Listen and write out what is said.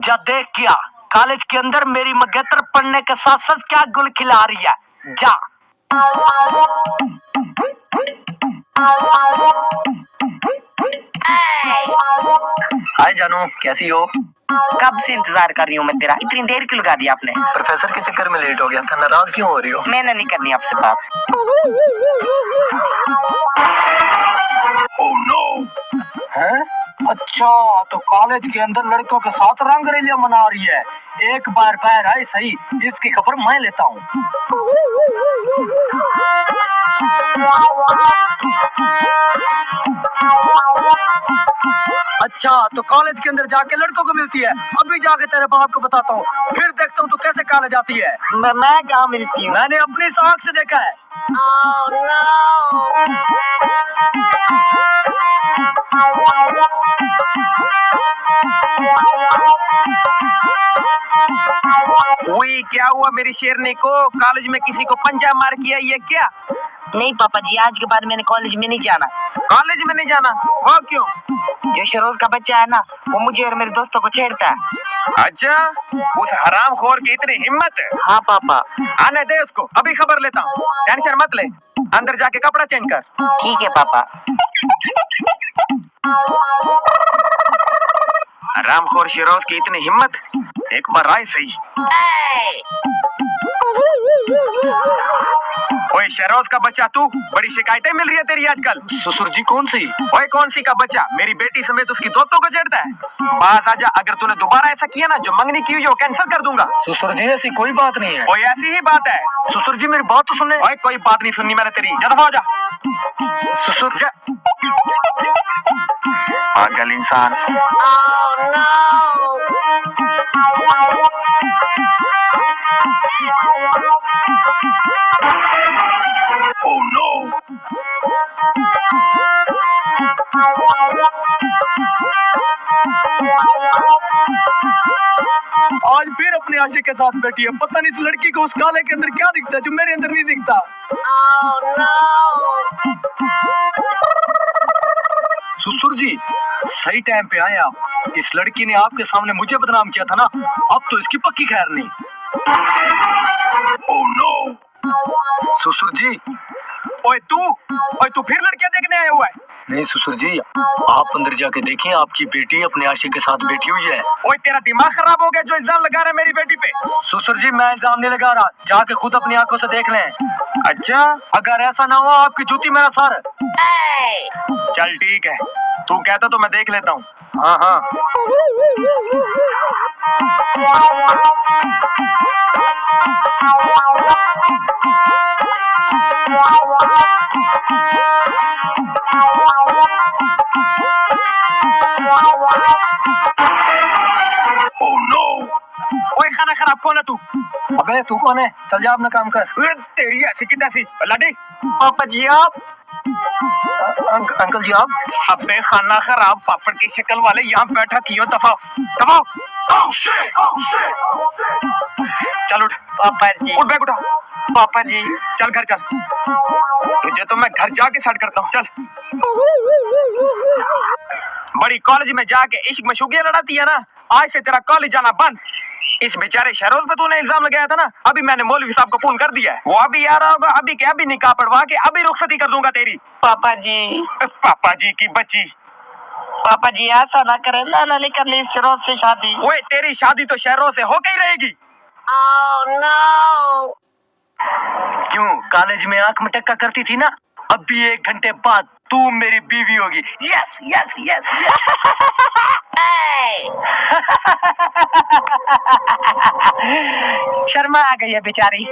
जा देख क्या कॉलेज के अंदर मेरी मंगेतर पढ़ने के साथ साथ क्या गुल खिला रही है। जा हाय जानू, कैसी हो? कब से इंतजार कर रही हूँ मैं तेरा, इतनी देर क्यों लगा दी आपने? प्रोफेसर के चक्कर में लेट हो गया था, नाराज क्यों हो रही हो? मैंने नहीं करनी आपसे बात। Oh no. हैं? अच्छा तो कॉलेज के अंदर लड़कों के साथ रंगरेलियां मना रही है। एक बार बाहर आई सही, इसकी खबर मैं लेता हूँ। अच्छा तो कॉलेज के अंदर जाके लड़कों को मिलती है। अभी जाके तेरे बाप को बताता हूँ, फिर देखता हूँ तू कैसे कॉलेज जाती है। मैं कहाँ मिलती हूँ? मैंने अपनी आँख से देखा है। वही क्या हुआ मेरी शेरनी को? कॉलेज में किसी को पंजा मार किया ये क्या? नहीं पापा जी, आज के बाद मैंने कॉलेज में नहीं जाना। कॉलेज में नहीं जाना? वो क्यों? जो शरोज का बच्चा है ना, वो मुझे और मेरे दोस्तों को छेड़ता है। अच्छा, उस हरामखोर की इतनी हिम्मत है? हाँ पापा। आने दे उसको, अभी खबर लेता हूँ। टेंशन मत ले, अंदर जाके कपड़ा चेंज कर। ठीक है पापा। हरामखोर शिरोज की इतनी हिम्मत, एक बार आए सही। ओए शरोज का बच्चा, तू बड़ी शिकायतें मिल रही है तेरी आजकल। ससुर जी कौन सी? ओए कौन सी का बच्चा? मेरी बेटी समेत उसकी दोस्तों को छेड़ता है। बाज आजा, अगर तूने दोबारा ऐसा किया ना, जो मंगनी की हुई है वो कैंसिल कर दूंगा। ससुर जी ऐसी कोई बात नहीं है। ओए ऐसी ही बात है। ससुर जी मेरी बात तो सुने। ओए कोई बात नहीं सुननी मैंने तेरी, जा दफा हो जा। ससुर जा। पागल इंसान। Oh no. आज फिर अपने आशिक के साथ बैठी है। पता नहीं इस लड़की को उस काले के अंदर क्या दिखता है जो मेरे अंदर नहीं दिखता। ससुर जी सही टाइम पे आए आप। इस लड़की ने आपके सामने मुझे बदनाम किया था ना, अब तो इसकी पक्की खैर नहीं। Oh no. ससुर जी। ओए तू फिर लड़कियां देखने आया हुआ है? नहीं ससुर जी, आप अंदर जाके देखें, आपकी बेटी अपने आशिक के साथ बैठी हुई है। ओए तेरा दिमाग खराब हो गया जो इल्जाम लगा रहा है मेरी बेटी पे? ससुर जी मैं इल्जाम नहीं लगा रहा, जाके खुद अपनी आंखों से देख लें। अच्छा, अगर ऐसा ना हो आपकी जूती मेरा सर। चल ठीक है, तू कहता तो मैं देख लेता हूँ। हाँ हाँ। Oh no. ओए खाना खराब कौन है तू? अबे तू कौन है? चल जा अपना काम कर। तेरी ऐसी की तैसी लाडी। पापा जी आप? अंकल जी आप? अबे खाना खराब पापड़ की शक्ल वाले, यहाँ बैठा क्यों? दफा दफा। चल उठ। पापा जी। उठ, बैग उठा। पापा जी। चल घर चल, तुझे तो मैं घर जाके सेट करता हूँ। चल। बड़ी कॉलेज में जाके इश्क में शुगिया लड़ाती है ना, आज से तेरा कॉलेज जाना बंद। इस बेचारे शहरोज पे तूने इल्जाम लगाया था ना, अभी मैंने मौलवी साहब को फोन कर दिया है। वो अभी आ रहा होगा, अभी क्या अभी निकाह पढ़वा के अभी रुखसती कर दूंगा तेरी। पापा जी। पापा जी की बच्ची। पापा जी ऐसा ना करें, मैंने नहीं करनी इस शरोज से शादी। ओए तेरी शादी तो शहरों से होके ही रहेगी। no. क्यों कॉलेज में आंख मटक्का करती थी ना, अभी 1 घंटे बाद तू मेरी बीवी होगी। Yes yes yes. शर्मा आ गई है बेचारी।